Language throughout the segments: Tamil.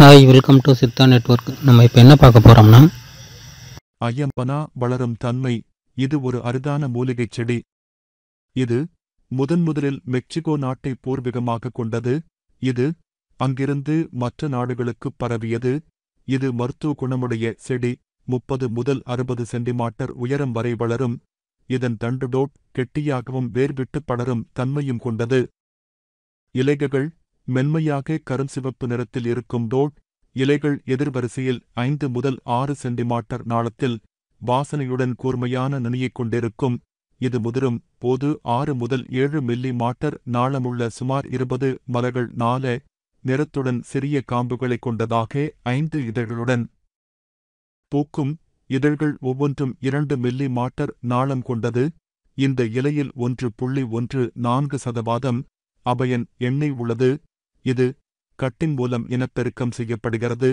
Hi, welcome to Siddha network. நம்ம இப்போ என்ன பார்க்க போகிறோம்னா, ஐயம்பனா வளரும் தன்மை. இது ஒரு அரிதான மூலிகைச் செடி. இது முதன்முதலில் மெக்சிகோ நாட்டை பூர்வீகமாக கொண்டது. இது அங்கிருந்து மற்ற நாடுகளுக்குப் பரவியது. இது மருத்துவ குணமுடைய செடி. 30 முதல் 60 சென்டிமீட்டர் உயரம் வரை வளரும். இதன் தண்டு கெட்டியாகவும் வேர்விட்டு படரும் தன்மையும் கொண்டது. இலைகள் மென்மையாக கருஞ்சிவப்பு நிறத்தில் இருக்கும். இலைகள் எதிர்வரிசையில் 5 முதல் 6 சென்டிமீட்டர் நாளத்தில் வாசனையுடன் கூர்மையான நுனியைக் கொண்டிருக்கும். இது முதிரும் போது 6 முதல் 7 மில்லி-மீட்டர் நாளமுள்ள சுமார் 20 மலர்கள் நிறத்துடன் சிறிய காம்புகளைக் கொண்டதாக 5 இதழ்களுடன் பூக்கும். இதழ்கள் ஒவ்வொன்றும் 2 மில்லி-மீட்டர் நாளம் கொண்டது. இந்த இலையில் 1.14% அபயன் எண்ணெய் உள்ளது. இது கட்டின் மூலம் இனப்பெருக்கம் செய்யப்படுகிறது.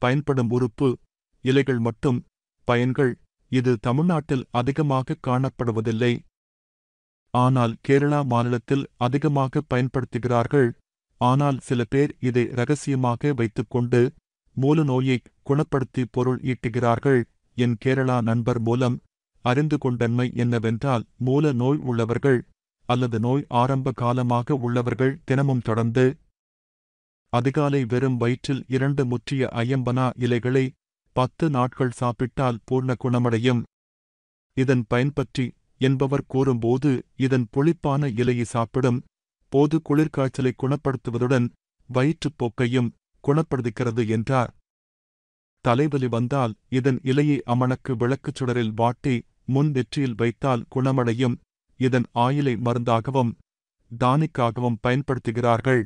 பயன்படும் உறுப்பு இலைகள் மட்டும். பயன்கள் இது தமிழ்நாட்டில் அதிகமாக காணப்படுவதில்லை. ஆனால் கேரளா மாநிலத்தில் அதிகமாக பயன்படுத்துகிறார்கள். ஆனால் சில பேர் இதை இரகசியமாக வைத்துக்கொண்டு மூல நோயை குணப்படுத்தி பொருள் ஈட்டுகிறார்கள். என் கேரளா நண்பர் மூலம் அறிந்து கொண்டன்மை என்னவென்றால், மூல நோய் உள்ளவர்கள் அல்லது நோய் ஆரம்ப காலமாக உள்ளவர்கள் தினமும் தொடர்ந்து அதிகாலை வெறும் வயிற்றில் 2 முற்றிய ஐயம்பனா இலைகளை 10 நாட்கள் சாப்பிட்டால் பூர்ண குணமடையும். இதன் பயன்பற்றி என்பவர் கூறும்போது, இதன் புளிப்பான இலையை சாப்பிடும் போது குளிர்காய்ச்சலை குணப்படுத்துவதுடன் வயிற்றுப்போக்கையும் குணப்படுத்துகிறது என்றார். தலைவலி வந்தால் இதன் இலையை அமணக்கு விளக்குச் சுடரில் வாட்டி முன் நெற்றியில் வைத்தால் குணமடையும். இதன் ஆயிலை மருந்தாகவும் டானிக்காகவும் பயன்படுத்துகிறார்கள்.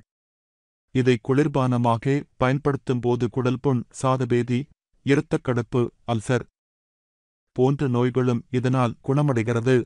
இதை குளிர்பானமாக பயன்படுத்தும்போது குடல்புண், சாதபேதி, இரத்தக்கடுப்பு, அல்சர் போன்ற நோய்களும் இதனால் குணமடைகிறது.